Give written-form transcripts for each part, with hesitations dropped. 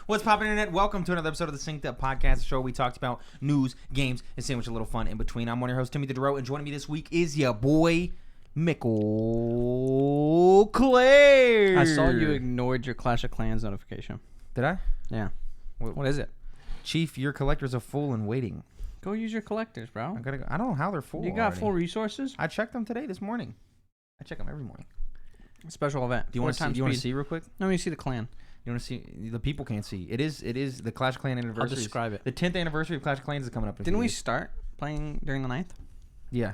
What's poppin' internet? Welcome to another episode of the Synced Up Podcast, show where we talked about news, games, and sandwich a little fun in between. I'm one of your hosts, Timmy DeDero, and joining me this week is your boy, Mickle Claire. I saw you ignored your Clash of Clans notification. Did I? Yeah. What is it? Chief, your collectors are full and waiting. Go use your collectors, bro. I gotta go. I don't know how they're full. You got already. full resources? I checked them this morning. I check them every morning. Special event. Do you want to see real quick? Let me see the clan. You want to see? The people can't see. It is the Clash of Clans anniversary. I'll describe it. The 10th anniversary of Clash of Clans is coming up. Didn't we start playing during the 9th? Yeah.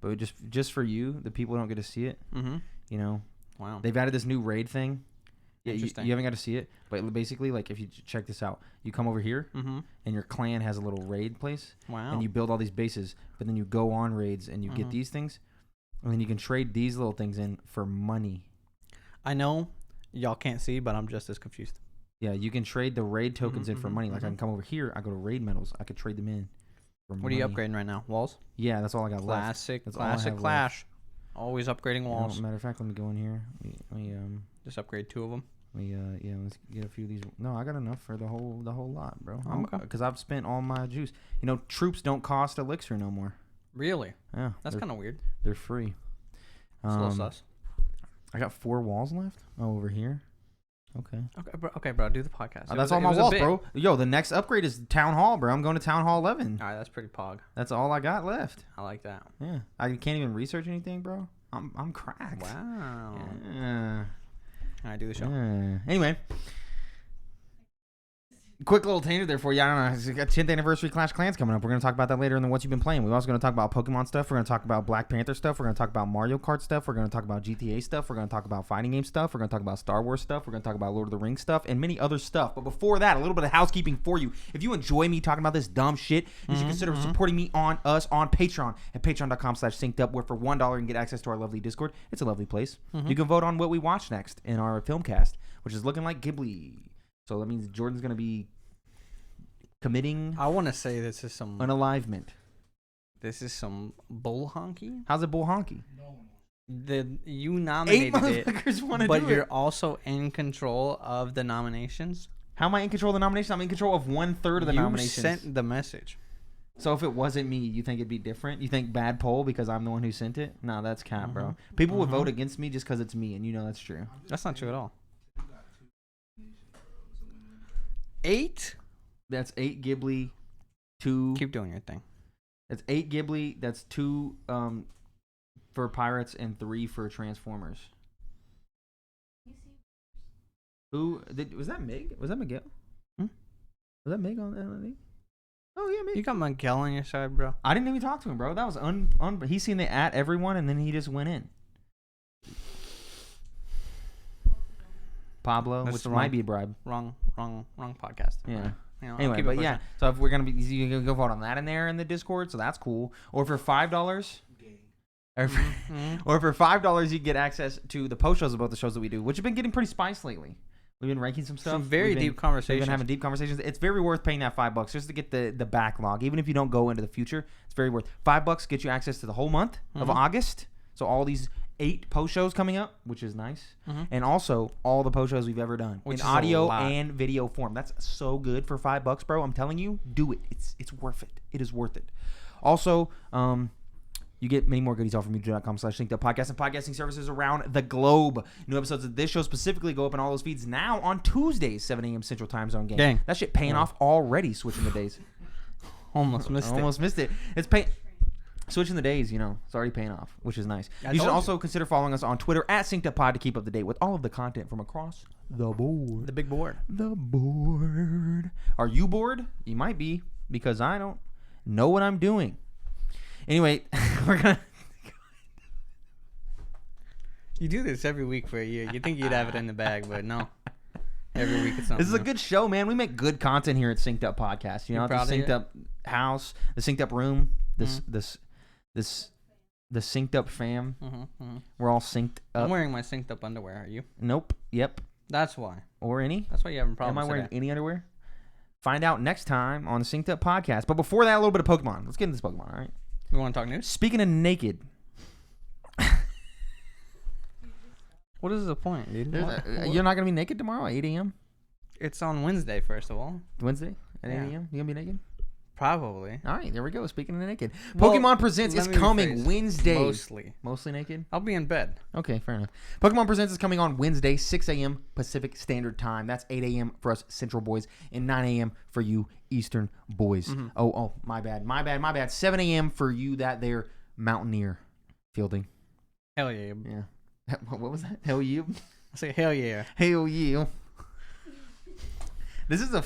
But just for you, the people don't get to see it. Mm-hmm. You know. Wow. They've added this new raid thing. Yeah, you haven't got to see it. But basically, like, if you check this out, you come over here, and your clan has a little raid place. Wow. And you build all these bases, but then you go on raids and you get these things, and then you can trade these little things in for money. I know y'all can't see, but I'm just as confused. Yeah, you can trade the raid tokens in for money. Like, I can come over here, I go to raid medals, I could trade them in for money. What are you upgrading right now? Walls? Yeah, that's all I got left. Classic That's all I have Clash. left. Always upgrading walls. Matter of fact, let me go in here. Just upgrade 2 of them. Let's get a few of these. No, I got enough for the whole lot, bro. Okay. Because I've spent all my juice. You know, troops don't cost elixir no more. Really? Yeah. That's kind of weird. They're free. It's a little sus. I got 4 walls left. Oh, over here. Okay. Okay, bro. Do the podcast. That's all my walls, bro. Yo, the next upgrade is Town Hall, bro. I'm going to Town Hall 11. All right, that's pretty pog. That's all I got left. I like that. Yeah. I can't even research anything, bro. I'm cracked. Wow. Yeah. All right, do the show. Yeah. Anyway. Quick little tangent there for you. I don't know. It's got 10th anniversary Clash of Clans coming up. We're going to talk about that later in the What You've Been Playing. We're also going to talk about Pokemon stuff. We're going to talk about Black Panther stuff. We're going to talk about Mario Kart stuff. We're going to talk about GTA stuff. We're going to talk about fighting game stuff. We're going to talk about Star Wars stuff. We're going to talk about Lord of the Rings stuff and many other stuff. But before that, a little bit of housekeeping for you. If you enjoy me talking about this dumb shit, you should consider supporting me on Patreon at patreon.com/syncedup, where for $1 you can get access to our lovely Discord. It's a lovely place. You can vote on what we watch next in our film cast, which is looking like Ghibli. So that means Jordan's going to be committing. I want to say this is some unalivement. This is some bull honky. How's it bull honky? You nominated 8 motherfuckers want to do it, but you're also in control of the nominations. How am I in control of the nominations? I'm in control of 1/3 of the nominations. You sent the message. So if it wasn't me, you think it'd be different? You think bad poll because I'm the one who sent it? No, that's cap, bro. People would vote against me just because it's me, and you know that's true. That's not true at all. 8. That's 8 Ghibli, 2. Keep doing your thing. That's 8 Ghibli. That's 2 for Pirates and 3 for Transformers. Was that Meg? Was that Miguel? Was that Meg on that? Oh yeah, Meg. You got Miguel on your side, bro. I didn't even talk to him, bro. That was he's seen the at everyone and then he just went in. Pablo, which might be a bribe. Wrong podcast. Yeah. You know, anyway, but yeah. So if we're gonna be, you can go vote on that in there in the Discord. So that's cool. Or for $5, or for $5, you get access to the post shows about the shows that we do, which have been getting pretty spiced lately. We've been ranking some stuff. Some very deep conversations. We've been having deep conversations. It's very worth paying that $5 just to get the backlog. Even if you don't go into the future, it's very worth. $5 gets you access to the whole month of August. So all these 8 post shows coming up, which is nice, and also all the post shows we've ever done in audio and video form. That's so good for $5, bro. I'm telling you, do it. It's worth it. It is worth it. Also, you get many more goodies off from youtube.com/synceduppodcast and podcasting services around the globe. New episodes of this show specifically go up in all those feeds now on Tuesdays, 7 a.m. Central Time Zone. Gang. That shit paying off already. Switching the days. Almost missed it. It's paying. Switching the days, you know, it's already paying off, which is nice. You should also consider following us on Twitter at synceduppod to keep up to date with all of the content from across the board. The big board. The board. Are you bored? You might be, because I don't know what I'm doing. Anyway, we're going to... You do this every week for a year. You think you'd have it in the bag, but no. Every week it's something. This is a good show, man. We make good content here at Synced Up Podcast. You know, the Synced Up house, the Synced Up room, the Synced Up fam. We're all synced up. I'm wearing my Synced Up underwear. Are you? Nope. Yep. That's why. Or any? That's why you having problems. Am I wearing any underwear? Find out next time on the Synced Up Podcast. But before that, a little bit of Pokemon. Let's get into this Pokemon, all right? We want to talk news? Speaking of naked. What is the point, dude? You're not going to be naked tomorrow at 8 a.m.? it's on Wednesday, first of all. Wednesday at 8 Yeah. a.m. You gonna be naked? Probably. All right, there we go. Speaking of naked, Well, Pokemon Presents is let me coming rephrase. Wednesday. Mostly naked. I'll be in bed. Okay, fair enough. Pokemon Presents is coming on Wednesday, 6 a.m. Pacific Standard Time. That's 8 a.m. for us Central boys and 9 a.m. for you Eastern boys. Mm-hmm. Oh, my bad. 7 a.m. for you that there Mountaineer fielding. Hell yeah. Yeah. What was that? Hell you? I say hell yeah. Hell you. This is a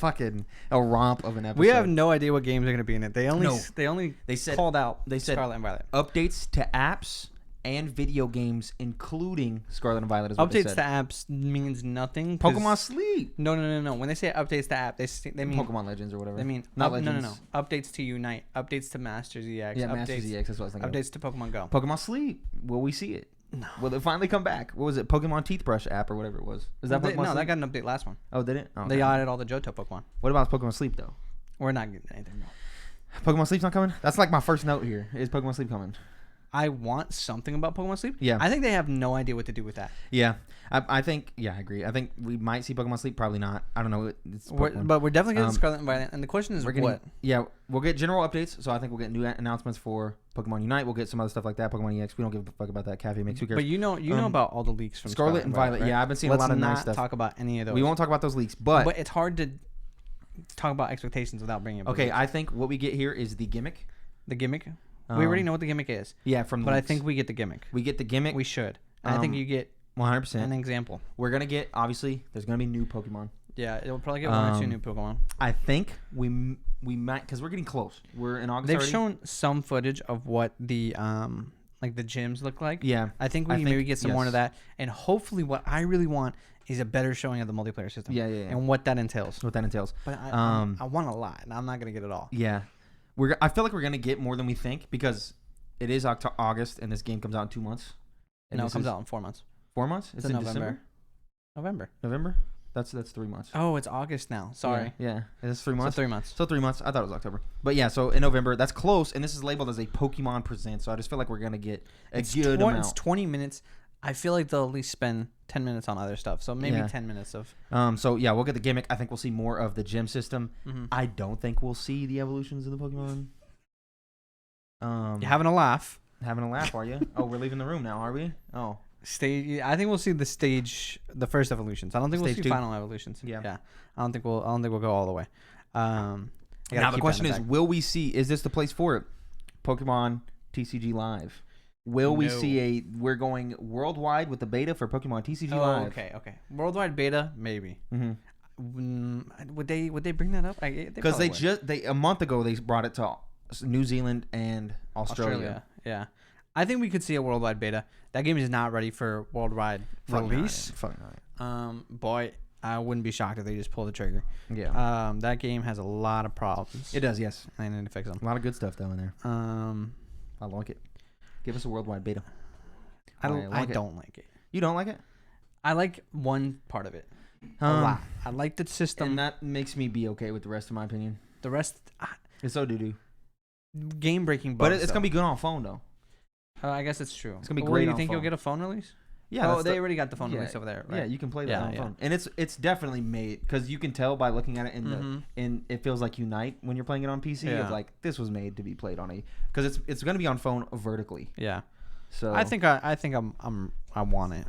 romp of an episode. We have no idea what games are going to be in it. They only They said called out they said Scarlet and Violet. updates to apps and video games, including Scarlet and Violet. Is what they Updates said. to apps means nothing. 'Cause- Pokemon Sleep. No. When they say updates to app, they mean Pokemon Legends or whatever. They mean not no. Legends. Updates to Unite. Updates to Masters EX. Yeah, updates, Masters EX. That's what I was thinking. Updates to Pokemon Go. Pokemon Sleep. Will we see it? No. Will it finally come back? What was it? Pokemon Toothbrush app or whatever it was. Is that Pokemon No, Sleep? that got an update last one. Oh, did it? Oh, They okay. added all the Johto Pokemon. What about Pokemon Sleep though? We're not getting anything. No. Pokemon Sleep's not coming. That's like my first note here. Is Pokemon Sleep coming? I want something about Pokemon Sleep. Yeah. I think they have no idea what to do with that. Yeah, I think. Yeah, I agree. I think we might see Pokemon Sleep. Probably not. I don't know. It's Pokemon. But we're definitely getting Scarlet and Violet. And the question is We're getting, what? Yeah, we'll get general updates. So I think we'll get new announcements for Pokemon Unite. We'll get some other stuff like that. Pokemon EX. We don't give a fuck about that. Cafe Mix. Who cares? But you know about all the leaks from Scarlet and Violet. right? Yeah, I've been seeing Let's a lot of not nice stuff. talk about any of those. We won't talk about those leaks, but it's hard to talk about expectations without bringing up. okay. leaks. I think what we get here is the gimmick. The gimmick. We already know what the gimmick is. Yeah, from the But I leaks. think we get the gimmick. we get the gimmick. We should. And I think you get 100%. an example. We're gonna get obviously. There's gonna be new Pokemon. Yeah, it'll probably get one or two new Pokemon. I think we might because we're getting close. We're in August. They've already. shown some footage of what the like the gyms look like. Yeah, I think we maybe get some more into that, and hopefully, what I really want is a better showing of the multiplayer system. Yeah. And what that entails. What that entails. But I want a lot, and I'm not gonna get it all. Yeah, I feel like we're gonna get more than we think because it is August and this game comes out in 2 months. And No, it this comes is out in 4 months. 4 months. It's in November. December. November. That's 3 months. Oh, it's August now. Sorry. Yeah. It's 3 months. So 3 months. So 3 months. I thought it was October. But yeah, so in November, that's close, and this is labeled as a Pokemon Present. So I just feel like we're gonna get a good amount. It's 20 minutes. I feel like they'll at least spend 10 minutes on other stuff. So maybe Yeah. 10 minutes of. So yeah, we'll get the gimmick. I think we'll see more of the gym system. Mm-hmm. I don't think we'll see the evolutions of the Pokemon. You're having a laugh. Having a laugh, are you? Oh, we're leaving the room now, are we? Oh, Stage. I think we'll see the first evolutions. I don't think we'll Stage see 2. final evolutions. Yeah. I don't think we'll go all the way. I gotta now the keep question that is, in the will we see? Is this the place for it? Pokemon TCG Live. Will we No. see we're going worldwide with the beta for Pokemon TCG bag. Live? Okay. Worldwide beta, maybe. Would they bring that up? Because they a month ago they brought it to New Zealand and Australia. Yeah. I think we could see a worldwide beta. That game is not ready for worldwide release. Fucking not. Boy, I wouldn't be shocked if they just pull the trigger. Yeah. That game has a lot of problems. It does, yes. I need to fix them. A lot of good stuff though in there. I like it. Give us a worldwide beta. I like it. don't like it. You don't like it? I like one part of it a lot. I like the system. And that makes me be okay with the rest, in my opinion. The rest, It's so doo-doo. game breaking bugs. But it's going to be good on phone, though. I guess it's true. It's gonna be Well, great You on think phone. you'll get a phone release? Yeah. Oh, they already got the phone yeah, release over there, right? Yeah, you can play that on yeah. phone. And it's definitely made, because you can tell by looking at it and it feels like Unite when you're playing it on PC. Yeah. Of like, this was made to be played on because it's going to be on phone vertically. Yeah. So I think I want it,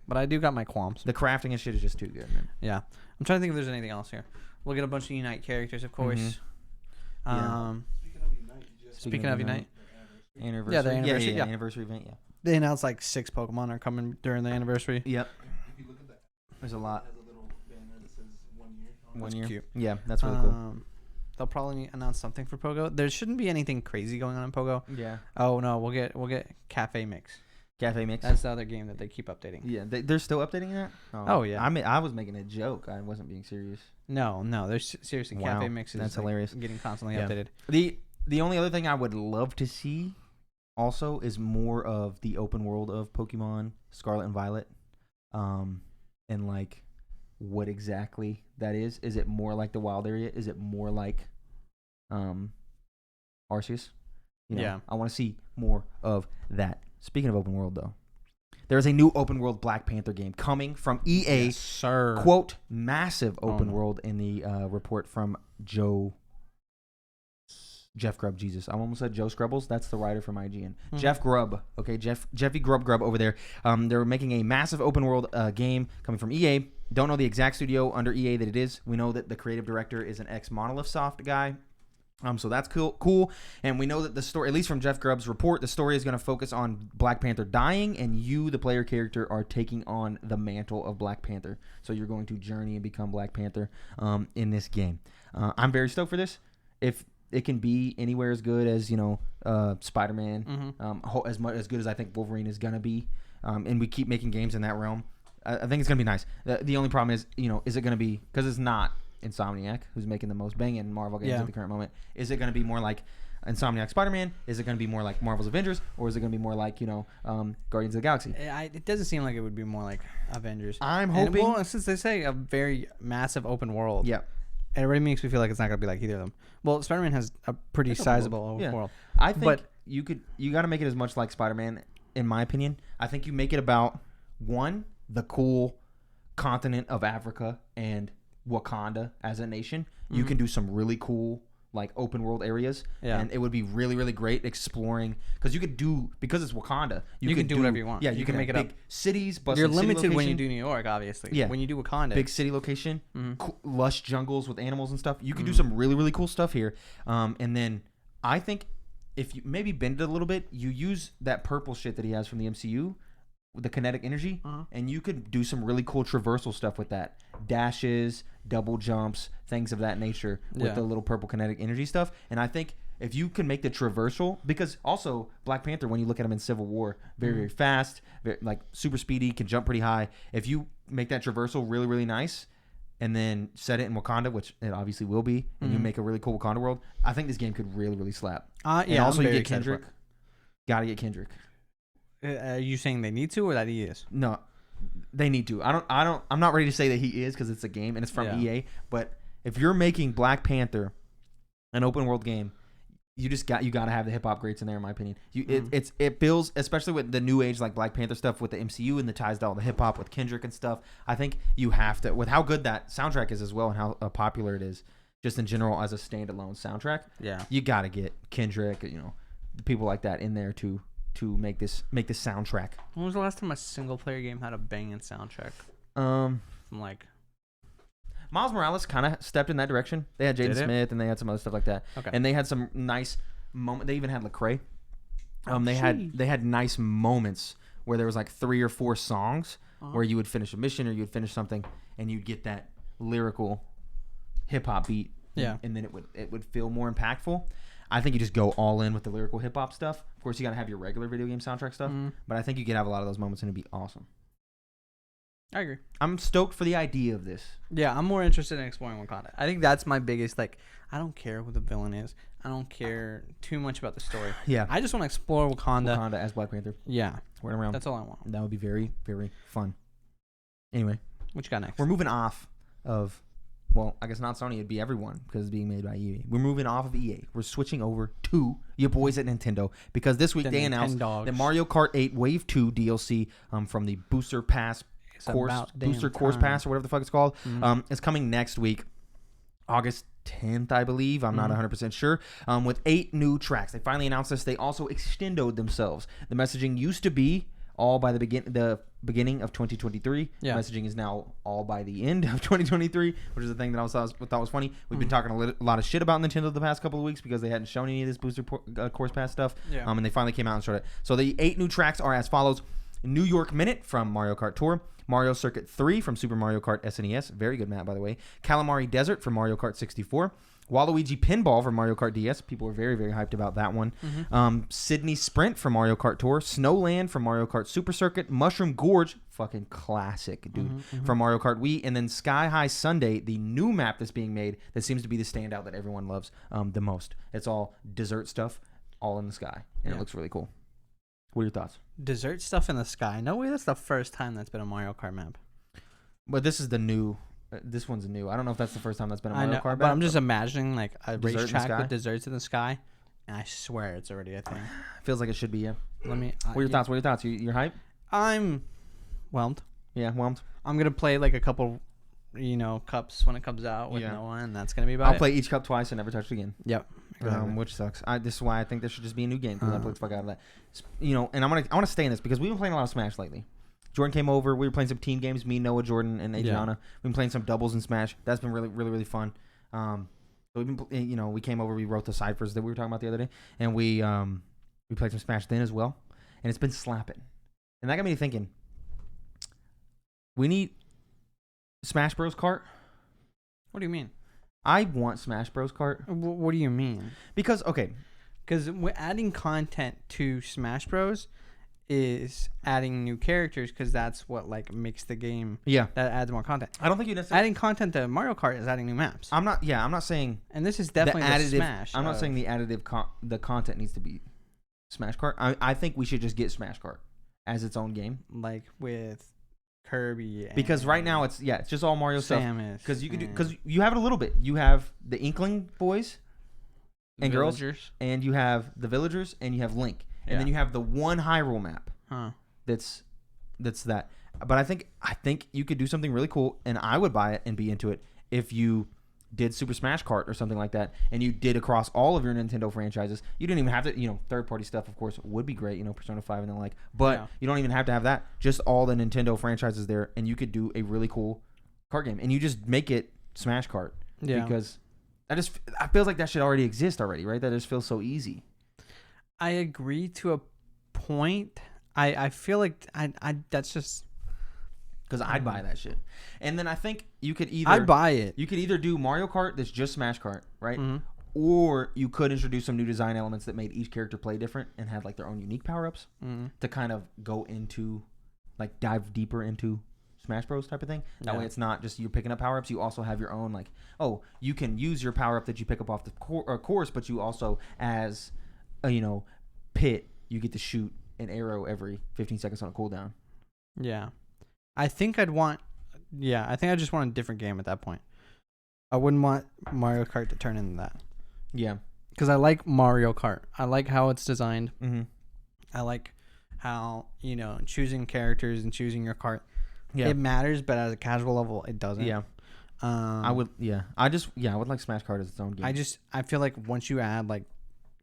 but I do got my qualms. the crafting and shit is just too good, man. Yeah, I'm trying to think if there's anything else here. We'll get a bunch of Unite characters, of course. Yeah. Speaking of Unite, Anniversary. Yeah, the anniversary, Yeah, yeah. anniversary event. Yeah. they announced like 6 Pokemon are coming during the anniversary. Yep. If you look at that, There's a lot. it has a little banner that says 1 year. on it. 1 That's year. cute. Yeah, that's really cool. They'll probably announce something for Pogo. There shouldn't be anything crazy going on in Pogo. Yeah. Oh no, we'll get Cafe Mix. Cafe Mix. That's the other game that they keep updating. Yeah, they're still updating that. Oh, yeah. I was making a joke. I wasn't being serious. No, there's seriously Wow, Cafe Mix is that's like, hilarious. getting constantly Yeah. updated. The only other thing I would love to see also is more of the open world of Pokemon Scarlet and Violet, and like what exactly that is. Is it more like the wild area? Is it more like Arceus? You know, Yeah. I want to see more of that. Speaking of open world, though, There is a new open world Black Panther game coming from EA. Yes, sir. Quote, massive open world in the report from Jeff Grubb, Jesus. I almost said Joe Scrubbles. That's the writer from IGN. Jeff Grubb. Okay, Jeffy Grubb over there. They're making a massive open world game coming from EA. Don't know the exact studio under EA that it is. We know that the creative director is an ex-Monolith Soft guy. So that's cool. And we know that the story, at least from Jeff Grubb's report, the story is going to focus on Black Panther dying, and you, the player character, are taking on the mantle of Black Panther. So you're going to journey and become Black Panther in this game. I'm very stoked for this. If it can be anywhere as good as, Spider-Man, as good as I think Wolverine is going to be, and we keep making games in that realm, I think it's going to be nice. The only problem is, is it going to be, because it's not Insomniac, who's making the most banging Marvel games at the current moment. Is it going to be more like Insomniac Spider-Man? Is it going to be more like Marvel's Avengers? Or is it going to be more like, Guardians of the Galaxy? It doesn't seem like it would be more like Avengers. I'm hoping. Well, since they say a very massive open world. Yeah. It already makes me feel like it's not going to be like either of them. Well, Spider-Man has a pretty sizable open world. I think you got to make it as much like Spider-Man, in my opinion. I think you make it about, one, the cool continent of Africa and Wakanda as a nation. You can do some really cool open world areas, and it would be really, really great exploring, because because it's Wakanda, you can do whatever you want. Yeah, you can make it big cities, but you're limited when you do New York, obviously. Yeah, when you do Wakanda, big city location, lush jungles with animals and stuff. You can do some really, really cool stuff here. And then I think if you maybe bend it a little bit, you use that purple shit that he has from the MCU, the kinetic energy, and you could do some really cool traversal stuff with that. Dashes, double jumps, things of that nature with the little purple kinetic energy stuff. And I think if you can make the traversal, because also Black Panther, when you look at him in Civil War, very, very fast, very, super speedy, can jump pretty high. If you make that traversal really, really nice, and then set it in Wakanda, which it obviously will be, and you make a really cool Wakanda world, I think this game could really, really slap. And also you get Kendrick. Gotta get Kendrick. Are you saying they need to, or that he is? No, they need to. I'm not ready to say that he is, because it's a game and it's from EA. But if you're making Black Panther an open world game, you got to have the hip hop greats in there, in my opinion. It feels, especially with the new age Black Panther stuff with the MCU and the ties to all the hip hop with Kendrick and stuff. I think you have to, with how good that soundtrack is as well, and how popular it is, just in general as a standalone soundtrack. Yeah, you got to get Kendrick, people like that in there to make this soundtrack. When was the last time a single player game had a banging soundtrack? Miles Morales kind of stepped in that direction. They had Jaden Smith, and they had some other stuff like that. Okay. And they had some nice moments. They even had Lecrae. They had nice moments where there was 3 or 4 songs where you would finish a mission or you would finish something, and you'd get that lyrical hip hop beat. Yeah. And then it would feel more impactful. I think you just go all in with the lyrical hip hop stuff. Of course, you got to have your regular video game soundtrack stuff, but I think you could have a lot of those moments and it'd be awesome. I agree. I'm stoked for the idea of this. Yeah, I'm more interested in exploring Wakanda. I think that's my biggest, I don't care who the villain is. I don't care too much about the story. Yeah. I just want to explore Wakanda. Wakanda as Black Panther. Yeah. Running around. That's all I want. That would be very, very fun. Anyway. What you got next? We're moving off of... Well, I guess not Sony. It'd be everyone, because it's being made by EA. We're moving off of EA. We're switching over to your boys at Nintendo, because this week they announced that Mario Kart 8 Wave 2 DLC from the Booster Pass Course Pass, or whatever the fuck it's called, is coming next week, August 10th, I believe. I'm not 100% sure. With 8 new tracks. They finally announced this. They also extendoed themselves. The messaging used to be all by the beginning of 2023. Yeah. Messaging is now all by the end of 2023, which is the thing that I thought was funny. We've been talking a lot of shit about Nintendo the past couple of weeks because they hadn't shown any of this Booster Course Pass stuff. Yeah. And they finally came out and showed it. So the 8 new tracks are as follows: New York Minute from Mario Kart Tour, Mario Circuit 3 from Super Mario Kart SNES, very good map by the way, Calamari Desert from Mario Kart 64, Waluigi Pinball from Mario Kart DS. People were very, very hyped about that one. Sydney Sprint from Mario Kart Tour. Snowland from Mario Kart Super Circuit. Mushroom Gorge, fucking classic, dude, from Mario Kart Wii. And then Sky High Sundae, the new map that's being made that seems to be the standout that everyone loves the most. It's all dessert stuff, all in the sky, and it looks really cool. What are your thoughts? Dessert stuff in the sky? No way that's the first time that's been a Mario Kart map. But this is the new... This one's new. I don't know if that's the first time that's been a Mario Kart map. But I'm just imagining a racetrack with desserts in the sky, and I swear it's already a thing. Feels like it should be, yeah. Let me... What are your thoughts? You're hype? I'm whelmed. Yeah, whelmed. I'm gonna play like a couple, cups when it comes out with no one, and that's gonna be about I'll it. play each cup twice and never touch it again. Yep. Exactly. Which sucks. This is why I think there should just be a new game because I played the fuck out of that. And I want to stay in this because we've been playing a lot of Smash lately. Jordan came over. We were playing some team games. Me, Noah, Jordan, and Adriana. Yeah. We've been playing some doubles in Smash. That's been really, really, really fun. So we've been, we came over. We wrote the ciphers that we were talking about the other day, and we played some Smash then as well. And it's been slapping. And that got me thinking. We need Smash Bros. Kart. What do you mean? I want Smash Bros. Kart. What do you mean? Because we're adding content to Smash Bros. Is adding new characters because that's what like makes the game. Yeah, that adds more content. I don't think you necessarily adding content to Mario Kart is adding new maps. I'm not saying. And this is definitely the additive. Smash. I'm not saying the additive. The content needs to be Smash Kart. I think we should just get Smash Kart as its own game, like with Kirby. Because right now it's just all Mario stuff. Because you have it a little bit. You have the Inkling boys and girls, and you have the villagers, and you have Link. And then you have the one Hyrule map. That's that. But I think you could do something really cool, and I would buy it and be into it if you did Super Smash Kart or something like that, and you did across all of your Nintendo franchises. You didn't even have to, third-party stuff, of course, would be great, Persona 5 and the like. But you don't even have to have that. Just all the Nintendo franchises there, and you could do a really cool kart game. And you just make it Smash Kart. Yeah. Because I feel like that should already exist already, right? That just feels so easy. I agree to a point. I feel like I that's just because I'd buy that shit. And then I think you could either I'd buy it. You could either do Mario Kart that's just Smash Kart, right? Mm-hmm. Or you could introduce some new design elements that made each character play different and had like their own unique power-ups to kind of go into like dive deeper into Smash Bros type of thing. That way it's not just you picking up power-ups. You also have your own like, you can use your power-up that you pick up off the course, but you also as Pit, you get to shoot an arrow every 15 seconds on a cooldown. Yeah. I think I just want a different game at that point. I wouldn't want Mario Kart to turn into that. Yeah. Because I like Mario Kart. I like how it's designed. Mm-hmm. I like how, choosing characters and choosing your kart. Yeah. It matters, but at a casual level, it doesn't. Yeah. I would like Smash Kart as its own game. I feel like once you add like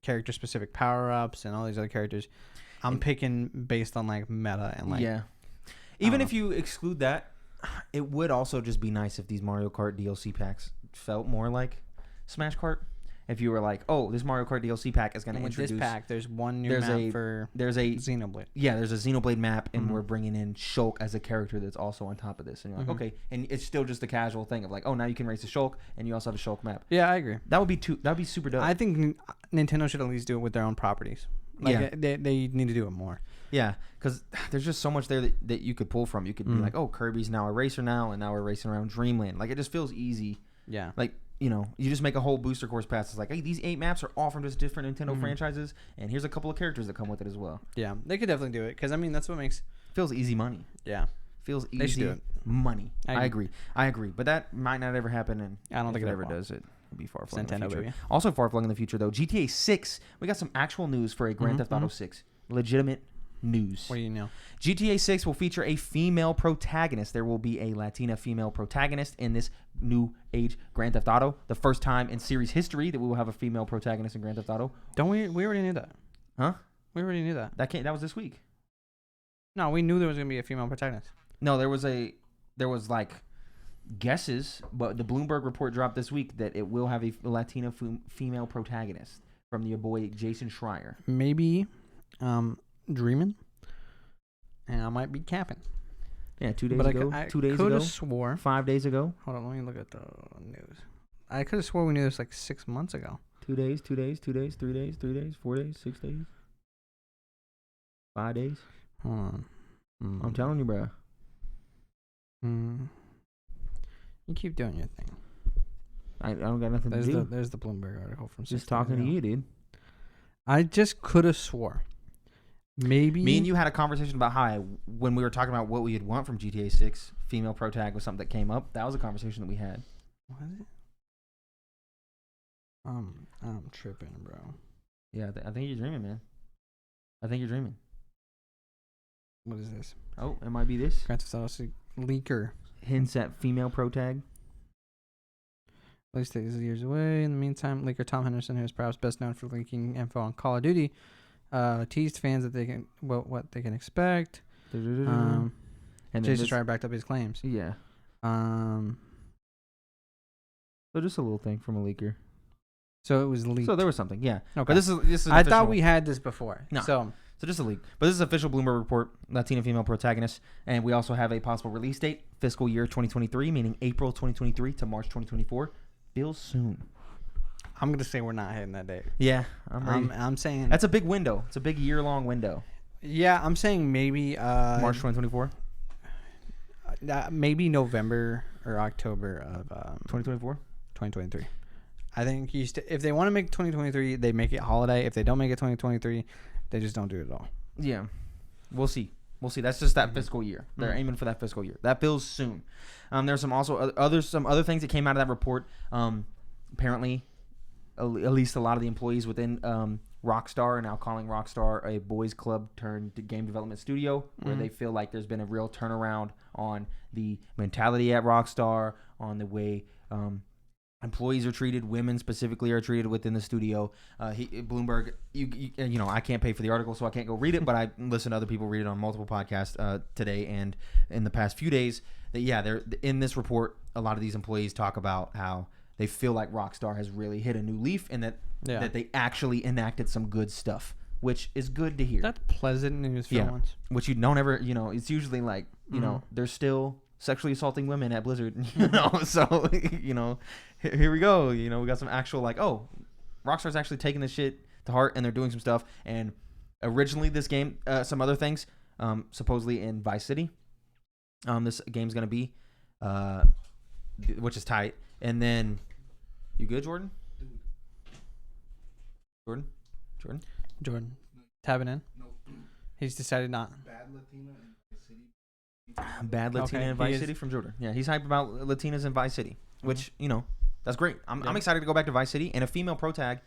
character specific power ups and all these other characters, I'm picking based on like meta and like even if you exclude that, it would also just be nice if these Mario Kart DLC packs felt more like Smash Kart. If you were like, this Mario Kart DLC pack is going to introduce this pack, there's one new map there's a Xenoblade. Yeah, there's a Xenoblade map, and we're bringing in Shulk as a character that's also on top of this. And you're like, okay, and it's still just a casual thing of like, now you can race a Shulk, and you also have a Shulk map. Yeah, I agree. That would be super dope. I think Nintendo should at least do it with their own properties. Like, they need to do it more. Yeah, because there's just so much there that you could pull from. You could be like, Kirby's now a racer now, and now we're racing around Dreamland. Like, it just feels easy. Yeah. Like, you just make a whole booster course pass. It's like, hey, these 8 maps are all from just different Nintendo franchises, and here's a couple of characters that come with it as well. Yeah, they could definitely do it, because, that's what makes... Feels easy money. Yeah. Feels easy they should do it. Money. I agree. But that might not ever happen, and I don't think it ever does. It'll be far flung in the future. Baby. Also far flung in the future, though, GTA 6, we got some actual news for a Grand Theft Auto 6. Legitimate news. What do you know? GTA 6 will feature a female protagonist. There will be a Latina female protagonist in this new age Grand Theft Auto. The first time in series history that we will have a female protagonist in Grand Theft Auto. Don't we already knew that. Huh? We already knew that. That was this week. No, we knew there was going to be a female protagonist. No, there was like guesses, but the Bloomberg report dropped this week that it will have a Latina female protagonist from your boy Jason Schreier. Maybe dreaming, and I might be capping. Yeah, 2 days ago. 2 days ago. Could have swore. 5 days ago. Hold on, let me look at the news. I could have swore we knew this like 6 months ago. 2 days, 2 days, 2 days, 3 days, 3 days, 4 days, 6 days, 5 days. Hold on. I'm telling you, bro. You keep doing your thing. I don't got nothing to do. There's the Bloomberg article from. Just talking to you, dude. I just could have swore. Maybe me and you had a conversation about how when we were talking about what we would want from GTA 6, female protag was something that came up. That was a conversation that we had. Was it? I'm tripping, bro. Yeah, I think you're dreaming, man. I think you're dreaming. What is this? Oh, it might be this. Grand Theft Auto leaker. Hints at female pro tag. Release date is years away. In the meantime, leaker Tom Henderson, who is perhaps best known for leaking info on Call of Duty, teased fans that they can what they can expect. And Jason Schreier backed up his claims. Yeah. So just a little thing from a leaker. So it was leaked. So there was something, yeah. Okay. But this is. I thought we had this before. No. So just a leak. But this is official Bloomberg report. Latina female protagonist, and we also have a possible release date, fiscal year 2023, meaning April 2023 to March 2024. Feels soon. I'm gonna say we're not hitting that date. Yeah, I'm saying that's a big window. It's a big year-long window. Yeah, I'm saying maybe March 2024. Maybe November or October of 2024. 2023. I think if they want to make 2023, they make it holiday. If they don't make it 2023, they just don't do it at all. Yeah, we'll see. We'll see. That's just that fiscal year. They're aiming for that fiscal year. That feels soon. There's some other things that came out of that report. Apparently, at least a lot of the employees within Rockstar are now calling Rockstar a boys club turned game development studio, where they feel like there's been a real turnaround on the mentality at Rockstar, on the way employees are treated, women specifically are treated within the studio. Bloomberg, you know, I can't pay for the article, so I can't go read it, but I listened to other people read it on multiple podcasts today and in the past few days. That they're in this report. A lot of these employees talk about how they feel like Rockstar has really hit a new leaf, and that they actually enacted some good stuff, which is good to hear. That's pleasant news for once. Which you don't ever, you know, it's usually like, you know, they're still sexually assaulting women at Blizzard, you know, so, you know, here we go. You know, we got some actual like, oh, Rockstar's actually taking this shit to heart, and they're doing some stuff. And originally this game, some other things, supposedly in Vice City, this game's going to be, which is tight. And then, you good, Jordan? Jordan? Tabbing in? Nope. He's decided not. Bad Latina in Vice City. Bad Latina in Vice City from Jordan. Yeah, he's hyped about Latinas in Vice City, which, you know, that's great. I'm excited to go back to Vice City, and a female pro tag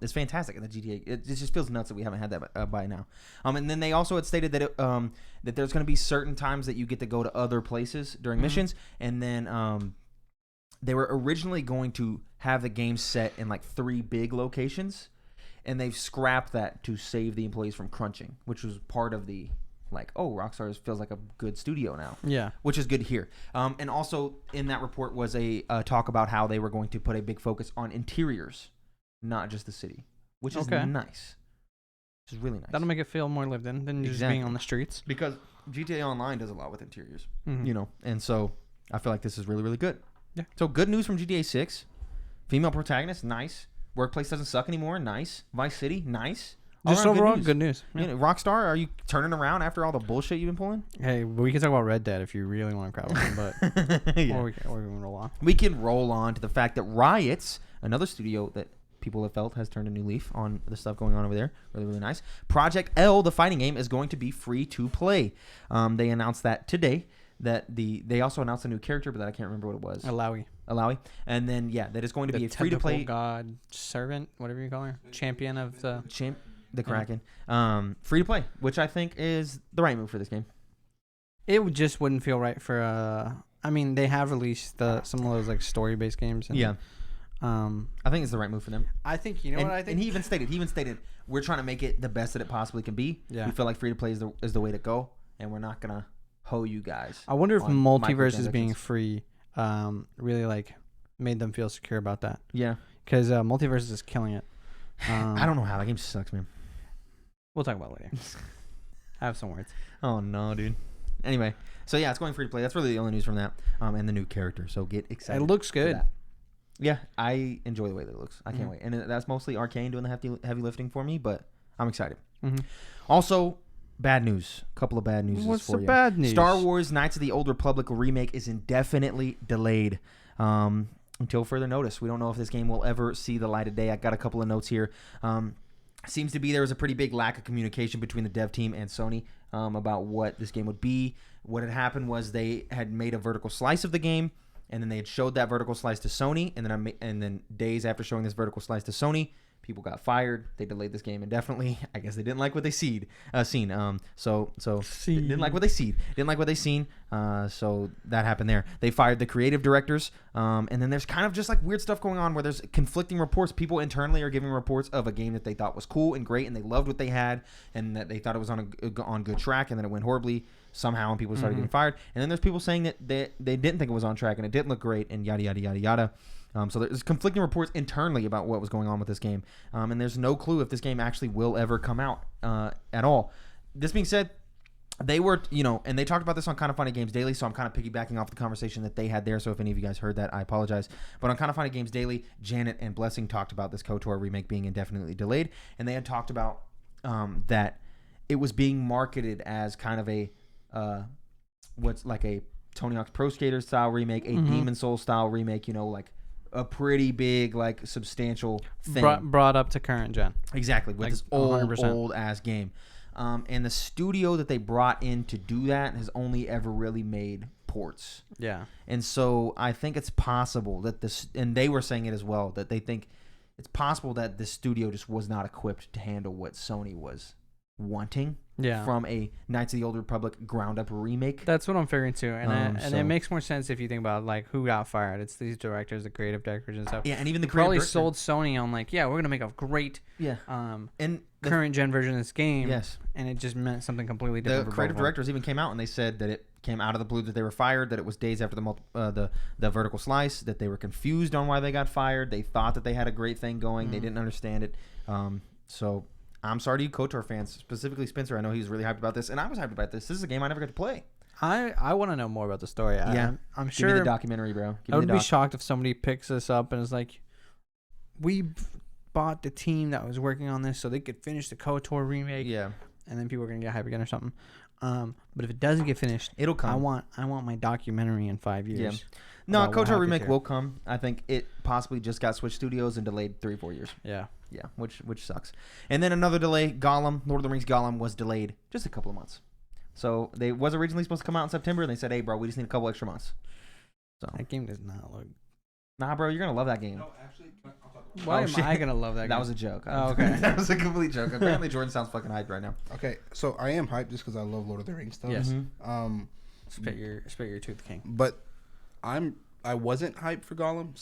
is fantastic in the GTA. It just feels nuts that we haven't had that by now. And then they also had stated that that there's going to be certain times that you get to go to other places during missions, and then they were originally going to have the game set in like 3 big locations, and they've scrapped that to save the employees from crunching, which was part of the like, oh, Rockstar feels like a good studio now. Yeah. Which is good to hear. And also in that report was a talk about how they were going to put a big focus on interiors, not just the city, which is nice. Which is really nice. That'll make it feel more lived in than just being on the streets. Because GTA Online does a lot with interiors, you know, and so I feel like this is really, really good. Yeah. So good news from GTA 6. Female protagonist, nice. Workplace doesn't suck anymore, nice. Vice City, nice. Just overall, good news. Yeah. You know, Rockstar, are you turning around after all the bullshit you've been pulling? Hey, we can talk about Red Dead if you really want to crowd with them, but or we can roll on. We can roll on to the fact that Riot, another studio that people have felt has turned a new leaf on the stuff going on over there. Really, really nice. Project L, the fighting game, is going to be free to play. They announced that today. They also announced a new character, but I can't remember what it was. Alawi. And then that is going to be a free to play god servant, whatever you call her, champion of the Kraken. Free to play, which I think is the right move for this game. It just wouldn't feel right for I mean, they have released some of those like story based games. And, I think it's the right move for them. I think what I think. And he even stated we're trying to make it the best that it possibly can be. Yeah. We feel like free to play is the way to go, and we're not gonna hoe you guys. I wonder if multiverses being free really like made them feel secure about that. Yeah. Because multiverses is killing it. I don't know how that game sucks, man. We'll talk about it later. I have some words. Oh no, dude. Anyway, so it's going free to play. That's really the only news from that. And the new character. So get excited. It looks good. Yeah, I enjoy the way that it looks. I can't wait. And that's mostly Arcane doing the heavy lifting for me, but I'm excited. Also, bad news. A couple of bad news for you. What's the bad news? Star Wars Knights of the Old Republic remake is indefinitely delayed. Until further notice. We don't know if this game will ever see the light of day. I got a couple of notes here. Seems to be there was a pretty big lack of communication between the dev team and Sony about what this game would be. What had happened was they had made a vertical slice of the game, and then they had showed that vertical slice to Sony, and then days after showing this vertical slice to Sony, People got fired. They delayed this game indefinitely. I guess they didn't like what they seen. So they didn't like what they seen. Didn't like what they seen. So that happened there. They fired the creative directors. And then there's kind of just like weird stuff going on where there's conflicting reports. People internally are giving reports of a game that they thought was cool and great, and they loved what they had, and that they thought it was on good track, and then it went horribly somehow, and people started getting fired. And then there's people saying that they didn't think it was on track, and it didn't look great, and yada yada yada yada. So there's conflicting reports internally about what was going on with this game. And there's no clue if this game actually will ever come out at all. This being said, they were, and they talked about this on Kind of Funny Games Daily, so I'm kind of piggybacking off the conversation that they had there. So if any of you guys heard that, I apologize. But on Kind of Funny Games Daily, Janet and Blessing talked about this KOTOR remake being indefinitely delayed. And they had talked about that it was being marketed as kind of a, what's like a Tony Hawk's Pro Skater style remake, a Demon Soul style remake, like a pretty big, like, substantial thing. Brought up to current gen. Exactly, with this old ass game. And the studio that they brought in to do that has only ever really made ports. Yeah. And so I think it's possible that this, and they were saying it as well, that they think it's possible that this studio just was not equipped to handle what Sony was wanting. Yeah. From a Knights of the Old Republic ground up remake. That's what I'm figuring too. And it makes more sense if you think about like who got fired. It's these directors, the creative directors and stuff. Yeah, and even the probably sold Sony on like, yeah, we're gonna make a great and current gen version of this game. Yes. And it just meant something completely different. The creative directors even came out and they said that it came out of the blue that they were fired, that it was days after the vertical slice, that they were confused on why they got fired. They thought that they had a great thing going. They didn't understand it. So I'm sorry to you KOTOR fans, specifically Spencer. I know he was really hyped about this, and I was hyped about this. This is a game I never got to play. I want to know more about the story. Yeah. I'm Give sure. me the documentary, bro. I would be shocked if somebody picks this up and is like, we bought the team that was working on this so they could finish the KOTOR remake. Yeah. And then people are going to get hype again or something. But if it doesn't get finished, it'll come. I want my documentary in 5 years. Yeah. No, KOTOR remake will come. I think it possibly just got switched studios and delayed 3-4 years. Yeah. Yeah, which sucks. And then another delay, Gollum, Lord of the Rings Gollum was delayed just a couple of months. So they was originally supposed to come out in September, and they said, hey, bro, we just need a couple extra months. So that game does not look... Nah, bro, you're going to love that game. No, actually, I'll talk about Why am I going to love that game? That was a joke. Oh, okay. That was a complete joke. Apparently, Jordan sounds fucking hyped right now. Okay, so I am hyped just because I love Lord of the Rings stuff. Yes. Spit your tooth, King. But I wasn't hyped for Gollum.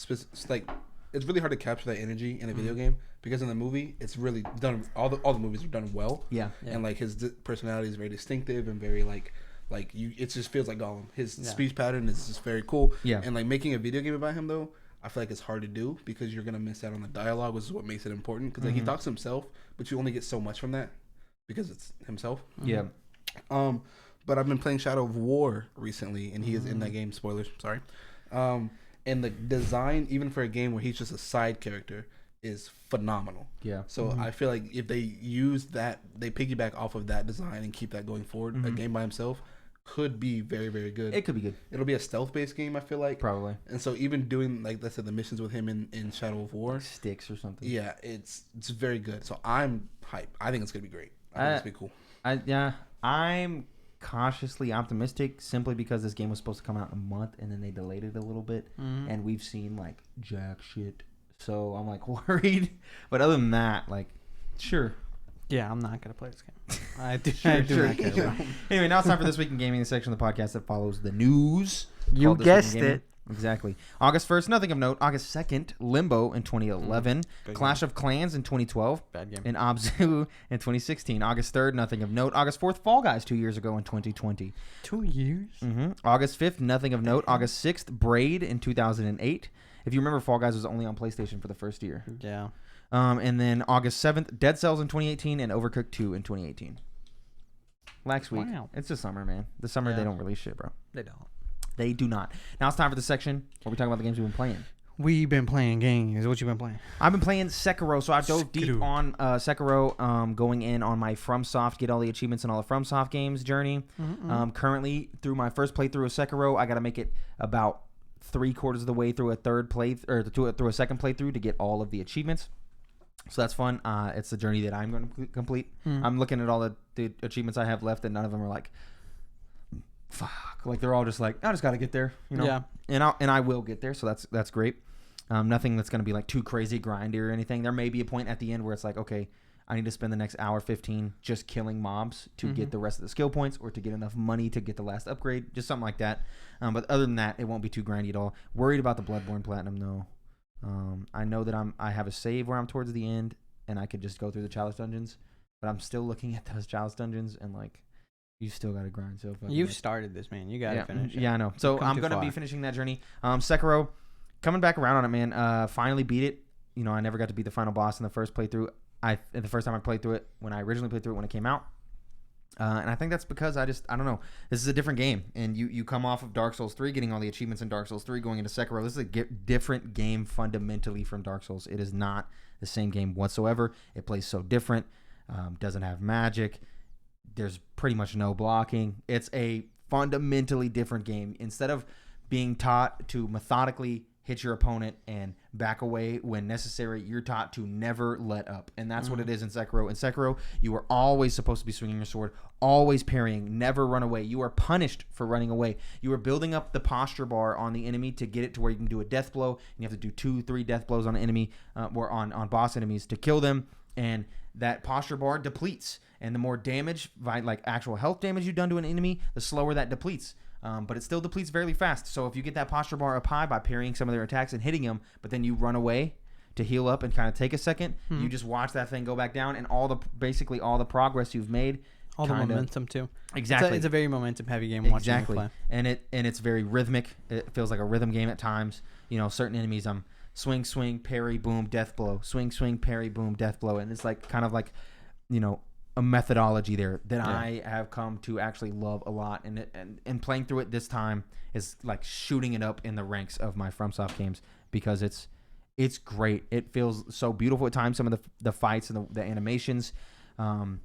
It's really hard to capture that energy in a video game because in the movie it's really done. All the movies are done well. Yeah. And like his personality is very distinctive and very like you. It just feels like Gollum. His speech pattern is just very cool. Yeah. And like making a video game about him though, I feel like it's hard to do because you're gonna miss out on the dialogue, which is what makes it important. Because like he talks himself, but you only get so much from that because it's himself. Yeah. But I've been playing Shadow of War recently, and he is in that game. Spoilers, sorry. And the design, even for a game where he's just a side character, is phenomenal. Yeah. So I feel like if they use that, they piggyback off of that design and keep that going forward, a game by himself could be very, very good. It could be good. It'll be a stealth-based game, I feel like. Probably. And so even doing, like I said, the missions with him in Shadow of War. Like sticks or something. Yeah, it's very good. So I'm hyped. I think it's going to be great. I think it's going to be cool. I'm cautiously optimistic simply because this game was supposed to come out in a month and then they delayed it a little bit and we've seen like jack shit, so I'm like worried, but other than that, like, sure. Yeah, I'm not gonna play this game. I do not care. Anyway, now it's time for This Week in Gaming, the section of the podcast that follows the news. You guessed it. Exactly. August 1st, nothing of note. August 2nd, Limbo in 2011. Clash of Clans in 2012. Bad game. And Abzu in 2016. August 3rd, nothing of note. August 4th, Fall Guys 2 years ago in 2020. 2 years? August 5th, nothing of note. August 6th, Braid in 2008. If you remember, Fall Guys was only on PlayStation for the first year. Yeah. And then August 7th, Dead Cells in 2018 and Overcooked 2 in 2018. Last week. Wow. It's the summer, man. The summer, they don't release shit, bro. They don't. They do not. Now it's time for the section where we talk about the games we've been playing. We've been playing games. What you been playing? I've been playing Sekiro, so I dove deep on Sekiro, going in on my FromSoft, get all the achievements in all the FromSoft games journey. Currently, through my first playthrough of Sekiro, I got to make it about 3/4 of the way through a third play or through a second playthrough to get all of the achievements. So that's fun. It's the journey that I'm going to complete. I'm looking at all the achievements I have left, and none of them are like, fuck. Like, they're all just like, I just got to get there, you know? Yeah. And I will get there, so that's great. Nothing that's going to be like too crazy grindy or anything. There may be a point at the end where it's like, okay, I need to spend the next hour 15 just killing mobs to get the rest of the skill points or to get enough money to get the last upgrade, just something like that. But other than that, it won't be too grindy at all. Worried about the Bloodborne Platinum though. I know that I have a save where I'm towards the end and I could just go through the challenge dungeons, but I'm still looking at those challenge dungeons and like, you still got to grind. So you've started this, man. You got to finish it. Yeah, I know. So I'm going to be finishing that journey. Sekiro, coming back around on it, man. Finally beat it. You know, I never got to beat the final boss in the first playthrough. The first time I played through it, when I originally played through it when it came out. And I think that's because I don't know. This is a different game. And you come off of Dark Souls 3, getting all the achievements in Dark Souls 3, going into Sekiro. This is a different game fundamentally from Dark Souls. It is not the same game whatsoever. It plays so different. Doesn't have magic. There's pretty much no blocking. It's a fundamentally different game. Instead of being taught to methodically hit your opponent and back away when necessary, you're taught to never let up. And that's what it is in Sekiro. In Sekiro, you are always supposed to be swinging your sword, always parrying, never run away. You are punished for running away. You are building up the posture bar on the enemy to get it to where you can do a death blow. And you have to do 2-3 death blows on an enemy or on boss enemies to kill them. And that posture bar depletes. And the more damage, like actual health damage you've done to an enemy, the slower that depletes. But it still depletes fairly fast. So if you get that posture bar up high by parrying some of their attacks and hitting them, but then you run away to heal up and kind of take a second, you just watch that thing go back down, and basically all the progress you've made, all the momentum too. Exactly, it's a very momentum heavy game. Watching you play, and it's very rhythmic. It feels like a rhythm game at times. You know, certain enemies, swing, swing, parry, boom, death blow, swing, swing, parry, boom, death blow, and it's like kind of like, you know, a methodology there that I have come to actually love a lot, and playing through it this time is like shooting it up in the ranks of my FromSoft games because it's great. It feels so beautiful at times. Some of the fights and the animations, and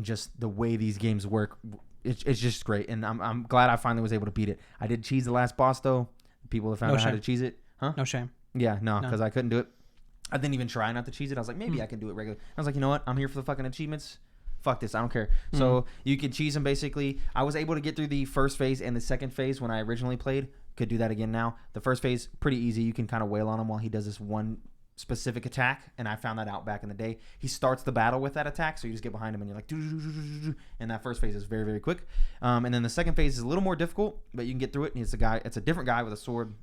just the way these games work, it's just great. And I'm glad I finally was able to beat it. I did cheese the last boss though. People have found out how to cheese it, huh? No shame. Yeah, no, because I couldn't do it. I didn't even try not to cheese it. I was like, maybe I can do it regularly. I was like, you know what? I'm here for the fucking achievements. Fuck this, I don't care. So you can cheese them basically. I was able to get through the first phase and the second phase when I originally played. Could do that again now. The first phase, pretty easy. You can kind of wail on him while he does this one specific attack, and I found that out back in the day. He starts the battle with that attack, so you just get behind him and you're like, and that first phase is very, very quick. And then the second phase is a little more difficult, but you can get through it. And it's a different guy with a sword.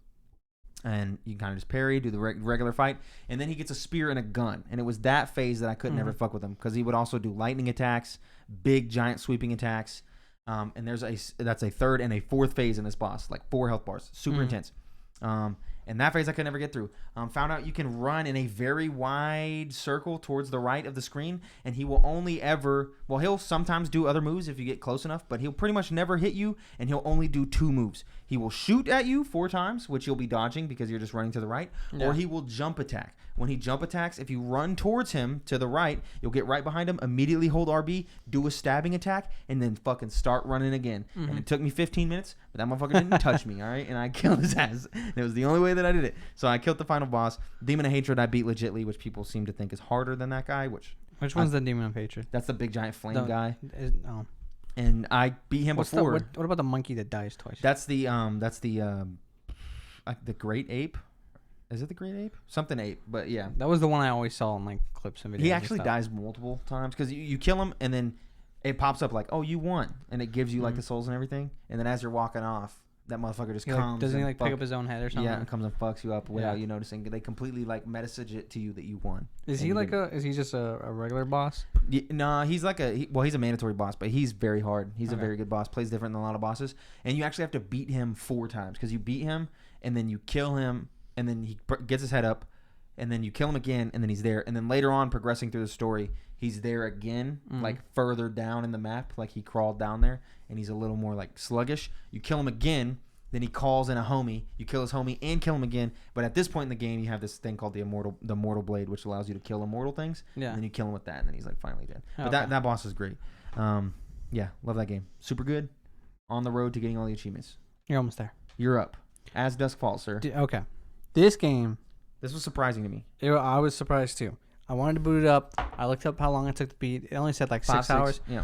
And you can kind of just parry, do the regular fight, and then he gets a spear and a gun. And it was that phase that I couldn't never fuck with him because he would also do lightning attacks, big giant sweeping attacks. And that's a third and a fourth phase in this boss, like 4 health bars, super intense. And that phase I could never get through. Found out you can run in a very wide circle towards the right of the screen, and he will only ever, well, he'll sometimes do other moves if you get close enough, but he'll pretty much never hit you, and he'll only do 2 moves. He will shoot at you 4 times, which you'll be dodging because you're just running to the right, or he will jump attack. When he jump attacks, if you run towards him to the right, you'll get right behind him, immediately hold RB, do a stabbing attack, and then fucking start running again. And it took me 15 minutes, but that motherfucker didn't touch me, all right? And I killed his ass. And it was the only way that I did it. So I killed the final boss. Demon of Hatred I beat legitly, which people seem to think is harder than that guy, which one's the Demon of Hatred? That's the big giant flame guy. Oh. And I beat him before. What about the monkey that dies twice? That's the great ape. Is it the great ape? Something ape, but yeah. That was the one I always saw in like clips and videos. He actually dies multiple times because you kill him and then it pops up like, oh, you won, and it gives you like the souls and everything. And then as you're walking off, that motherfucker just comes. Doesn't he like pick up his own head or something? Yeah, and comes and fucks you up without you noticing. They completely like message it to you that you won. Is he like is he just a regular boss? Yeah, no, he's like he's a mandatory boss, but he's very hard. He's a very good boss. Plays different than a lot of bosses, and you actually have to beat him 4 times because you beat him and then you kill him. And then he gets his head up, and then you kill him again, and then he's there. And then later on, progressing through the story, he's there again, like further down in the map, like he crawled down there, and he's a little more like sluggish. You kill him again, then he calls in a homie. You kill his homie and kill him again. But at this point in the game, you have this thing called the Mortal Blade, which allows you to kill immortal things. Yeah. And then you kill him with that, and then he's like finally dead. But that boss is great. Yeah, love that game. Super good. On the road to getting all the achievements. You're almost there. You're up. As Dusk Falls, sir. Okay. This game. This was surprising to me. I was surprised too. I wanted to boot it up. I looked up how long it took to beat. It only said like 6 hours. Yeah.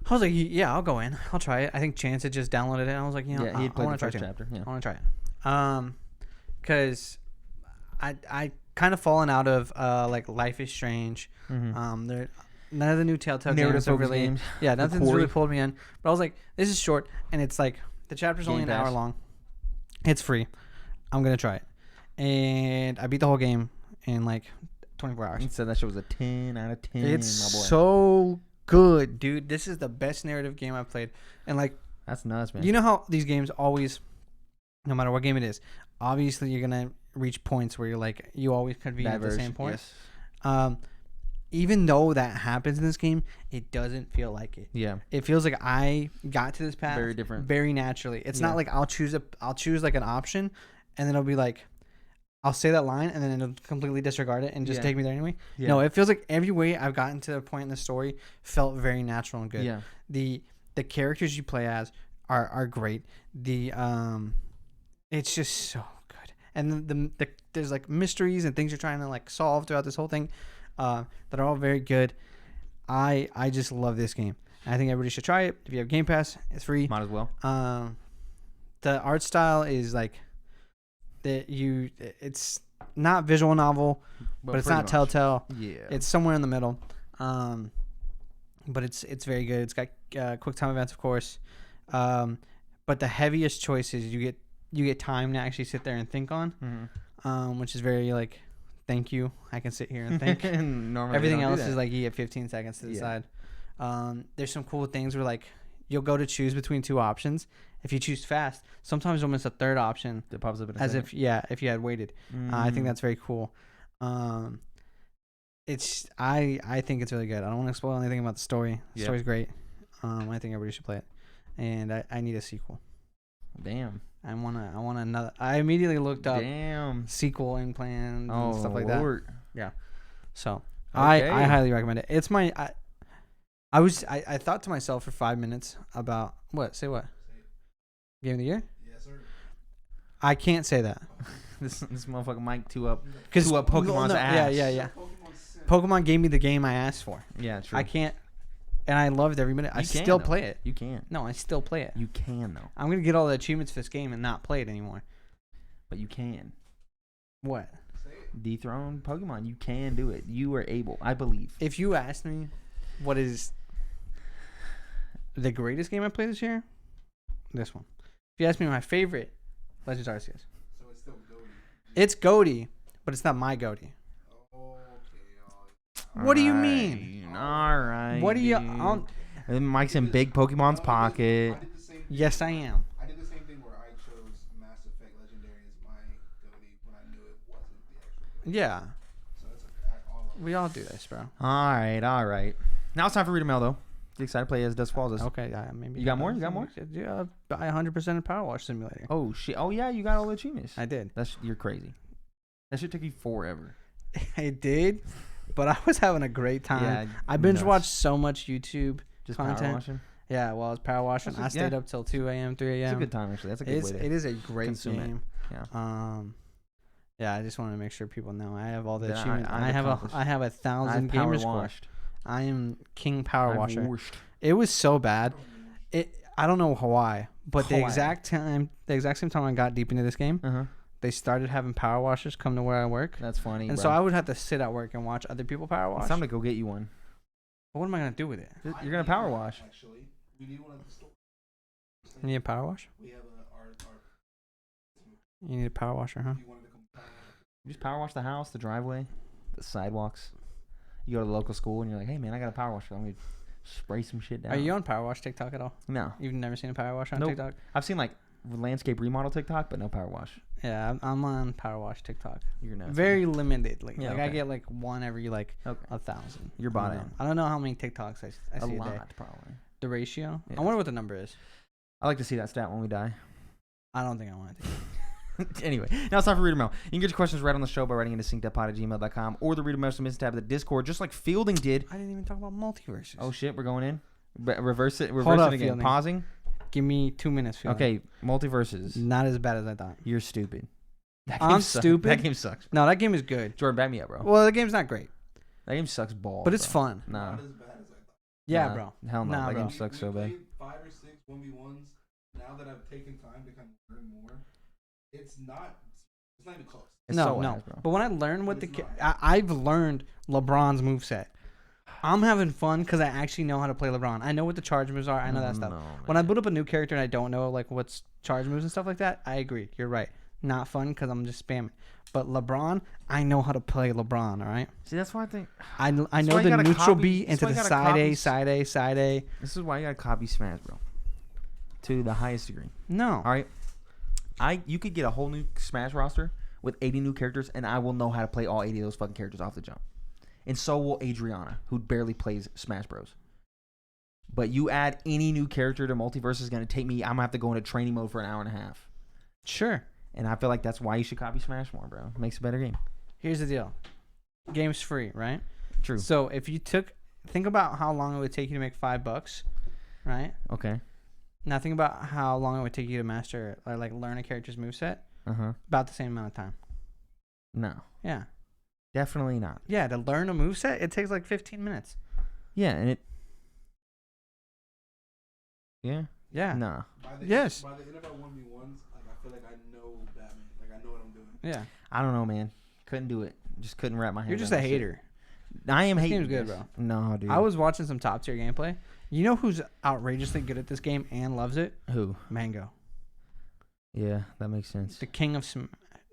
I was like, yeah, I'll go in. I'll try it. I think Chance had just downloaded it. And I was like, I want to try chapter. Yeah. I want to try it. Because I kind of fallen out of like Life is Strange. There none of the new Telltale games have really games. yeah nothing's really pulled me in. But I was like, this is short, and it's like the chapter's only an hour long. It's free. I'm gonna try it, and I beat the whole game in like 24 hours. You said that shit was a 10 out of 10. It's my boy. so good, dude. This is the best narrative game I've played, and like That's nuts, man. you know how these games always, no matter what game it is, obviously you're gonna reach points where you're like you always convene at the same point. Yes. Even though that happens in this game, it doesn't feel like it. Yeah. It feels like I got to this path Very different. very naturally. It's not like I'll choose like an option, and then it'll be like I'll say that line and then it'll completely disregard it and just take me there anyway. Yeah. No, it feels like every way I've gotten to a point in the story felt very natural and good. Yeah. The characters you play as are great. It's just so good. And the there's like mysteries and things you're trying to like solve throughout this whole thing that are all very good. I just love this game. I think everybody should try it. If you have Game Pass, it's free. Might as well. The art style is like it's not visual novel, but it's not Telltale. Yeah. It's somewhere in the middle. But it's very good. It's got quick time events, of course. But the heaviest choices you get time to actually sit there and think on, which is very like, thank you. I can sit here and think. Normally everything else is like you get 15 seconds to decide. There's some cool things where like you'll go to choose between two options. If you choose fast, sometimes you'll miss a third option that pops up in a as second. if you had waited. I think that's very cool. It's I think it's really good. I don't want to spoil anything about the story. The story's great. I think everybody should play it, and I need a sequel. Damn. I want another. I immediately looked up sequel and plans and stuff like that. Yeah. So I highly recommend it. It's my I thought to myself for 5 minutes about what? Say what? Game of the year? Yes, sir. I can't say that. this motherfucker mic two up Pokemon's ass. Yeah. Pokemon gave me the game I asked for. Yeah, true. I can't, and I loved every minute. I still play it. You can. No, I still play it. You can though. I'm gonna get all the achievements for this game and not play it anymore. But you can. What? Dethrone Pokemon. You can do it. You are able. I believe. If you asked me, what is the greatest game I played this year? This one. If you ask me my favorite, Legends Arceus. So it's still GOATY. It's GOATY, but it's not my GOATY. What do you mean? All right. What do you? Mike's in Big Pokemon's pocket. Yes, I am. I did the same thing where I chose Mass Effect Legendary as my GOATY when I knew it wasn't the actual GOATY. Yeah. So that's all. We all do this, bro. All right. Now it's time for Reader Mail, though. You excited to play As Dusk Falls? Okay, maybe. You got more? Yeah, I 100% in Power Wash Simulator. Oh shit! Oh yeah, you got all the achievements. I did. You're crazy. That shit took you forever. It did, but I was having a great time. Yeah, I binge watched so much YouTube content. Power washing. Yeah, while I was power washing, I stayed up till 2 a.m., 3 a.m. It's a good time actually. That's a good way to It is a great game. Yeah. Yeah, I just want to make sure people know I have all the achievements. I have 1,000 gamer score. I am King Power Washer. It was so bad. I don't know why, but the exact same time I got deep into this game, they started having power washers come to where I work. That's funny. And so I would have to sit at work and watch other people power wash. It's time to go get you one. But what am I gonna do with it? You're gonna power wash. Actually, we need one at the store. You need a power wash? We have You need a power washer, huh? You just power wash the house, the driveway, the sidewalks. You go to the local school and you're like, hey man, I got a power washer. I'm gonna spray some shit down. Are you on Power Wash TikTok at all? No. You've never seen a Power Wash on TikTok? I've seen like landscape remodel TikTok, but no power wash. Yeah, I'm on Power Wash TikTok. You're nuts. Very limitedly. Yeah, I get like one every 1,000. You're bought in. I don't know how many TikToks I see a day. Probably. The ratio? Yeah. I wonder what the number is. I like to see that stat when we die. I don't think I want to. Anyway, now it's time for Reader Mail. You can get your questions right on the show by writing into synceduppod@gmail.com or the Reader Mail submission tab of the Discord, just like Fielding did. I didn't even talk about multiverses. Oh shit, we're going in. Reverse it again. Fielding. Pausing. Give me 2 minutes. Fielding. Okay, multiverses. Not as bad as I thought. You're stupid. I'm stupid. That game sucks. No, that game is good. Jordan, back me up, bro. Well, the game's not great. That game sucks balls. But it's fun. Nah. Not as bad as I thought. Yeah, bro. Hell no. Nah, that bro. game sucks so bad. 5 or 6 1v1s. Now that I've taken time to kind of learn more, it's not It's not even close. It's no, so no. ass, bro. But when I learned what I've learned LeBron's moveset. I'm having fun because I actually know how to play LeBron. I know what the charge moves are. I know that stuff. No, When I boot up a new character and I don't know like what's charge moves and stuff like that, I agree. You're right. Not fun because I'm just spamming. But LeBron, I know how to play LeBron. All right. See, that's why I think I know why the you gotta neutral copy- B that's into why the you gotta side copy A, s- side A, side A. this is why you gotta copy Smash, bro, to the highest degree. No. All right, you could get a whole new Smash roster with 80 new characters, and I will know how to play all 80 of those fucking characters off the jump. And so will Adriana, who barely plays Smash Bros. But you add any new character to Multiverse is gonna take me. I'm gonna have to go into training mode for an hour and a half. Sure. And I feel like that's why you should copy Smash more, bro. It makes a better game. Here's the deal. Game's free, right? True. So if you think about how long it would take you to make $5, right? Okay. Now think about how long it would take you to master or like learn a character's moveset. About the same amount of time. No. Yeah. Definitely not. Yeah, to learn a moveset, it takes like 15 minutes. Yeah, and it. Yeah. Yeah. Nah. Yes. By the end of our 1v1s, like I feel like I know Batman. Like I know what I'm doing. Yeah. I don't know, man. Couldn't do it. Just couldn't wrap my head. You're just around a that shit. hater. I am This hating. game's good, this. bro. No, dude. I was watching some top tier gameplay. You know who's outrageously good at this game and loves it? Who? Mango. Yeah, that makes sense. The king of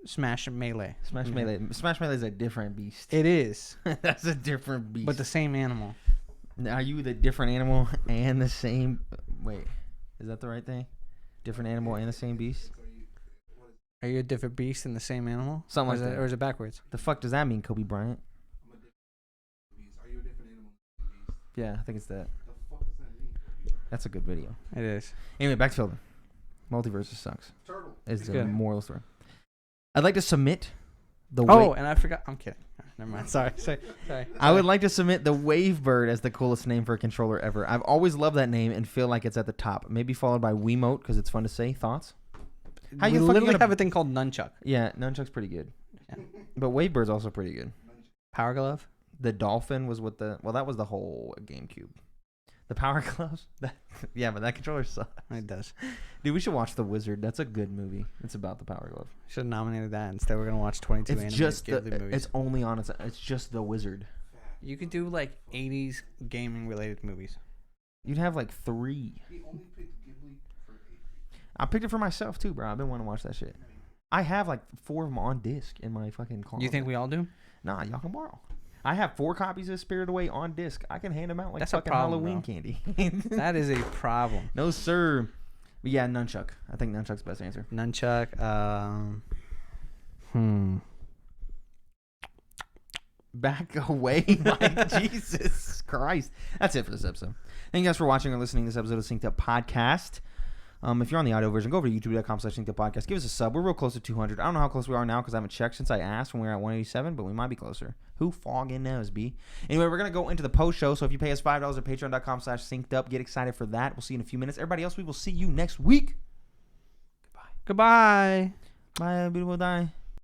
Smash Melee. Smash Melee. Smash Melee is a different beast. It is. That's a different beast. But the same animal. Are you the different animal and the same? Wait, is that the right thing? Different animal and the same beast? Are you a different beast in the same animal? Something Or like is it- that. Or is it backwards? The fuck does that mean, Kobe Bryant? I'm a different beast. Are you a different animal? Beast? Yeah, I think it's that. The fuck does that mean? That's a good video. It is. Anyway, back to Philip. Multiverse sucks. Turtle. Is It's the good. moral story. I'd like to submit the Oh, and I forgot. I'm kidding. Never mind. Sorry. I would like to submit the Wave Bird as the coolest name for a controller ever. I've always loved that name and feel like it's at the top. Maybe followed by Wiimote because it's fun to say. Thoughts? How We you fucking literally gonna- have a thing called nunchuck. Yeah, Nunchuck's pretty good. Yeah. But Wave Bird's also pretty good. Power glove. The Dolphin was what that was the whole GameCube. The Power Gloves? Yeah, but that controller sucks. It does. Dude, we should watch The Wizard. That's a good movie. It's about the Power Glove. Should have nominated that. Instead, we're gonna watch 22 It's animated just Ghibli movies. it's only on it's just The Wizard. You could do like 80s gaming related movies. You'd have like 3. He only picked Ghibli for 8. I picked it for myself too, bro. I've been wanting to watch that shit. I have like 4 of them on disc in my fucking car. You think we all do? Nah, y'all can borrow. I have 4 copies of Spirited Away on disc. I can hand them out like That's a fucking problem, Halloween bro. candy. That is a problem. No, sir. But yeah, Nunchuck. I think Nunchuck's the best answer. Nunchuck. Back away, Mike. Jesus Christ. That's it for this episode. Thank you guys for watching or listening to this episode of Synced Up Podcast. If you're on the audio version, go over to youtube.com/syncedupodcast. Give us a sub. We're real close to 200. I don't know how close we are now because I haven't checked since I asked when we were at 187, but we might be closer. Who fogging knows, B? Anyway, we're going to go into the post show. So if you pay us $5 at patreon.com/synced-up, get excited for that. We'll see you in a few minutes. Everybody else, we will see you next week. Goodbye. Bye, beautiful die.